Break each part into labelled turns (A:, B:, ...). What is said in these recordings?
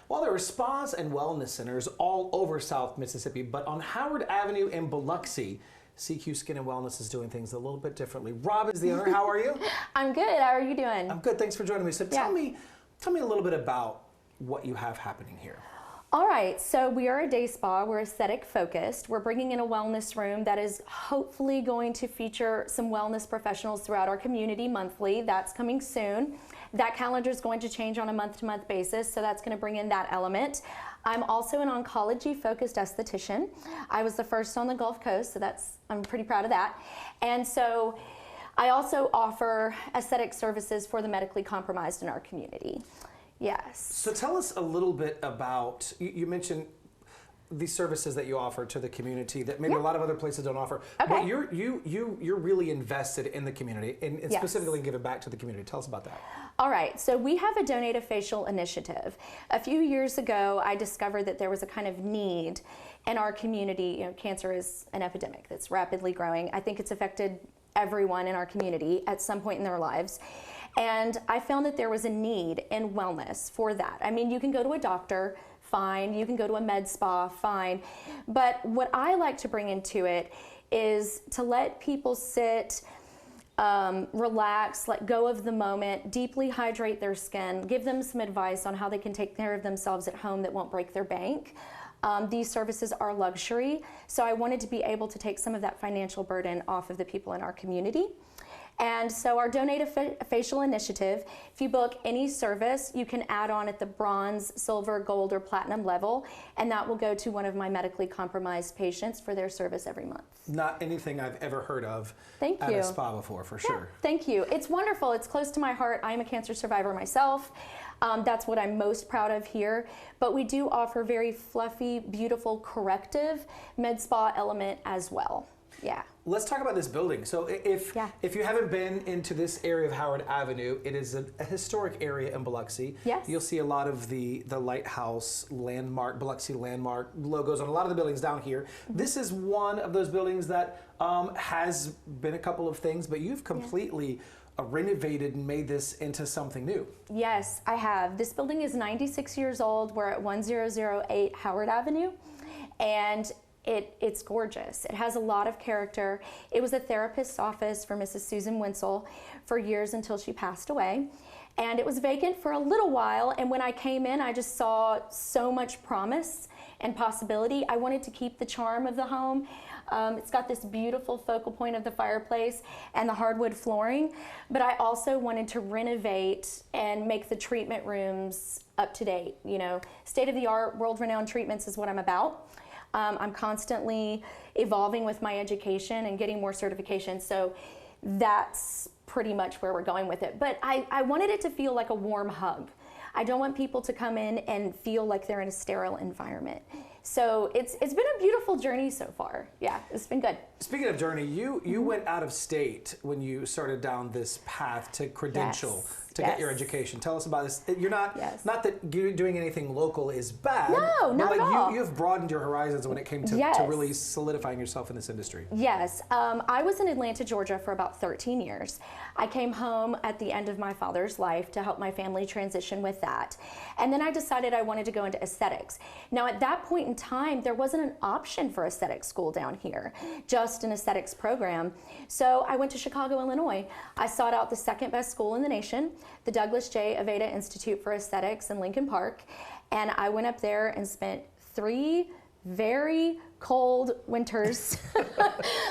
A: Well, there are spas and wellness centers all over South Mississippi, but on Howard Avenue in Biloxi, CQ Skin and Wellness is doing things a little bit differently. Rob is the owner. How are you?
B: I'm good. How are you doing?
A: I'm good. Thanks for joining me. So tell me a little bit about what you have happening here.
B: All right, so we are a day spa. We're aesthetic focused. We're bringing in a wellness room that is hopefully going to feature some wellness professionals throughout our community monthly. That's coming soon. That calendar is going to change on a month-to-month basis, so that's going to bring in that element. I'm also an oncology-focused esthetician. I was the first on the Gulf Coast, so I'm pretty proud of that. And so I also offer aesthetic services for the medically compromised in our community. Yes.
A: So tell us a little bit about, you mentioned the services that you offer to the community that maybe a lot of other places don't offer.
B: Okay.
A: But you're really invested in the community and specifically giving back to the community. Tell us about that.
B: All right, so we have a Donate a Facial initiative. A few years ago, I discovered that there was a kind of need in our community. You know, cancer is an epidemic that's rapidly growing. I think it's affected everyone in our community at some point in their lives. And I found that there was a need in wellness for that. I mean, you can go to a doctor, fine. You can go to a med spa, fine. But what I like to bring into it is to let people sit, relax, let go of the moment, deeply hydrate their skin, give them some advice on how they can take care of themselves at home that won't break their bank. These services are luxury, so I wanted to be able to take some of that financial burden off of the people in our community. And so our Donate a Facial initiative, if you book any service, you can add on at the bronze, silver, gold, or platinum level, and that will go to one of my medically compromised patients for their service every month.
A: Not anything I've ever heard of
B: at
A: a spa before, for sure.
B: Thank you. It's wonderful. It's close to my heart. I'm a cancer survivor myself. That's what I'm most proud of here. But we do offer very fluffy, beautiful, corrective med spa element as well. Yeah.
A: Let's talk about this building. So if you haven't been into this area of Howard Avenue, it is a historic area in Biloxi.
B: Yes.
A: You'll see a lot of the lighthouse landmark, Biloxi landmark logos on a lot of the buildings down here. Mm-hmm. This is one of those buildings that has been a couple of things, but you've completely renovated and made this into something new. Yes,
B: I have. This building is 96 years old. We're at 1008 Howard Avenue, and it's gorgeous. It has a lot of character. It was a therapist's office for Mrs. Susan Winsel for years until she passed away. And it was vacant for a little while, and when I came in, I just saw so much promise and possibility. I wanted to keep the charm of the home. It's got this beautiful focal point of the fireplace and the hardwood flooring, but I also wanted to renovate and make the treatment rooms up to date. You know, state-of-the-art, world-renowned treatments is what I'm about. I'm constantly evolving with my education and getting more certifications, so that's pretty much where we're going with it. But I wanted it to feel like a warm hug. I don't want people to come in and feel like they're in a sterile environment. So it's been a beautiful journey so far. Yeah, it's been good.
A: Speaking of journey, you went out of state when you started down this path to credential to get your education. Tell us about this. You're not that doing anything local is bad.
B: No, not at all.
A: You've broadened your horizons when it came to really solidifying yourself in this industry.
B: Yes, I was in Atlanta, Georgia for about 13 years. I came home at the end of my father's life to help my family transition with that. And then I decided I wanted to go into aesthetics. Now at that point in time, there wasn't an option for aesthetic school down here, just an aesthetics program. So I went to Chicago, Illinois. I sought out the second best school in the nation, the Douglas J. Aveda Institute for Aesthetics in Lincoln Park. And I went up there and spent 3 very cold winters,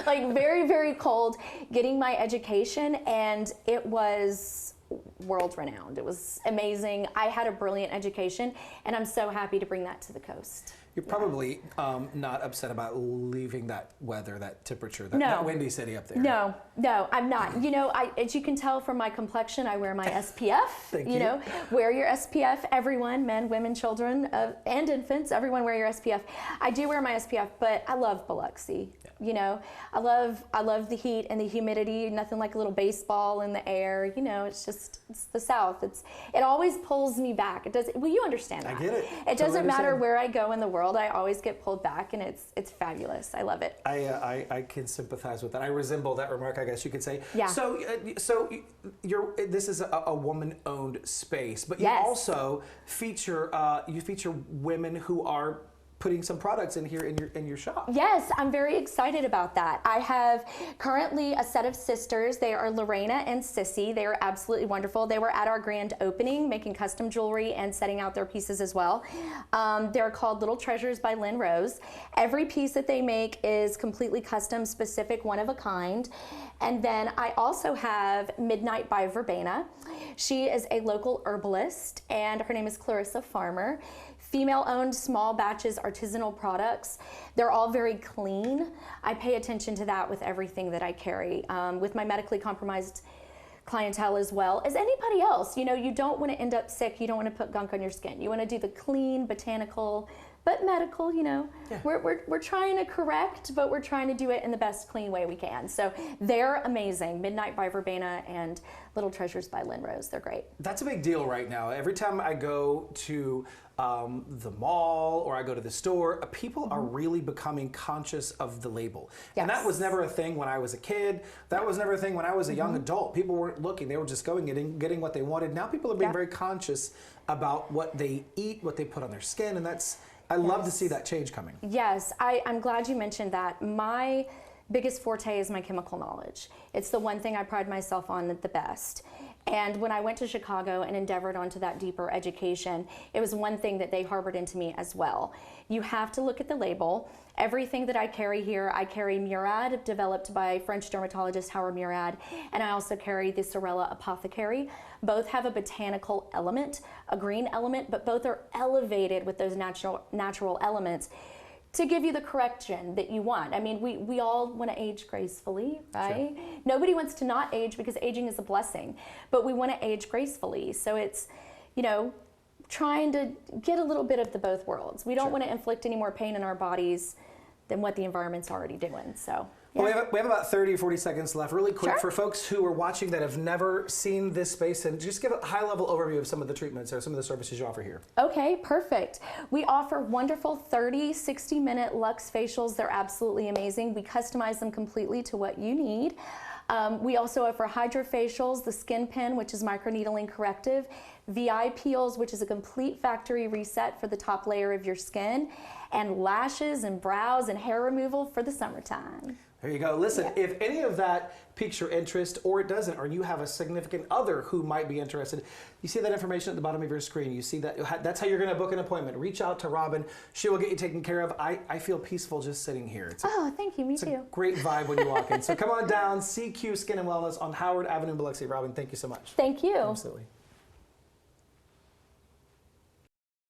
B: like very, very cold, getting my education, and it was world renowned. It was amazing. I had a brilliant education, and I'm so happy to bring that to the coast.
A: You're probably not upset about leaving that weather, that temperature, that windy city up there.
B: No, I'm not. You know, as you can tell from my complexion, I wear my SPF.
A: Thank you.
B: Know, wear your SPF. Everyone, men, women, children, and infants, everyone wear your SPF. I do wear my SPF, but I love Biloxi. Yeah. You know, I love the heat and the humidity. Nothing like a little baseball in the air. You know, it's the South. It always pulls me back. It does. Well, you understand that.
A: I get it.
B: It doesn't matter where I go in the world. world, I always get pulled back, and it's fabulous. I love it.
A: I can sympathize with that. I resemble that remark, I guess you could say.
B: Yeah.
A: So this is a woman-owned space, but you
B: Yes.
A: also feature women who are putting some products in here in your shop.
B: Yes, I'm very excited about that. I have currently a set of sisters. They are Lorena and Sissy. They are absolutely wonderful. They were at our grand opening making custom jewelry and setting out their pieces as well. They're called Little Treasures by Lynn Rose. Every piece that they make is completely custom, specific, one of a kind. And then I also have Midnight by Verbena. She is a local herbalist, and her name is Clarissa Farmer. Female-owned, small batches, artisanal products. They're all very clean. I pay attention to that with everything that I carry, with my medically compromised clientele as well as anybody else. You know, you don't want to end up sick. You don't want to put gunk on your skin. You want to do the clean, botanical, but medical, you know.
A: Yeah.
B: We're trying to correct, but we're trying to do it in the best clean way we can. So they're amazing. Midnight by Verbena and Little Treasures by Lynn Rose. They're great.
A: That's a big deal right now. Every time I go to the mall or I go to the store, people are really becoming conscious of the label.
B: Yes.
A: And that was never a thing when I was a kid. That was never a thing when I was a young adult. People weren't looking. They were just going and getting what they wanted. Now people are being very conscious about what they eat, what they put on their skin, and I love to see that change coming.
B: Yes, I'm glad you mentioned that. My biggest forte is my chemical knowledge. It's the one thing I pride myself on the best. And when I went to Chicago and endeavored onto that deeper education, it was one thing that they harbored into me as well. You have to look at the label. Everything that I carry here, I carry Murad, developed by French dermatologist Howard Murad, and I also carry the Sorella Apothecary. Both have a botanical element, a green element, but both are elevated with those natural elements to give you the correction that you want. I mean, we all want to age gracefully, right? Sure. Nobody wants to not age because aging is a blessing, but we want to age gracefully. So it's, you know, trying to get a little bit of the both worlds. We don't want to inflict any more pain in our bodies than what the environment's already doing. So. Yeah.
A: Well, we have about 30 or 40 seconds left. Really quick, for folks who are watching that have never seen this space, and just give a high-level overview of some of the treatments or some of the services you offer here.
B: Okay, perfect. We offer wonderful 30, 60-minute Lux facials. They're absolutely amazing. We customize them completely to what you need. We also offer hydrofacials, the skin pen, which is microneedling corrective, VI peels, which is a complete factory reset for the top layer of your skin, and lashes and brows and hair removal for the summertime.
A: There you go. Listen, if any of that piques your interest or it doesn't, or you have a significant other who might be interested, you see that information at the bottom of your screen. You see that. That's how you're going to book an appointment. Reach out to Robin. She will get you taken care of. I feel peaceful just sitting here.
B: Thank you. Me too.
A: It's a great vibe when you walk in. So come on down. CQ Skin and Wellness on Howard Avenue in Biloxi. Robin, thank you so much.
B: Thank you.
A: Absolutely.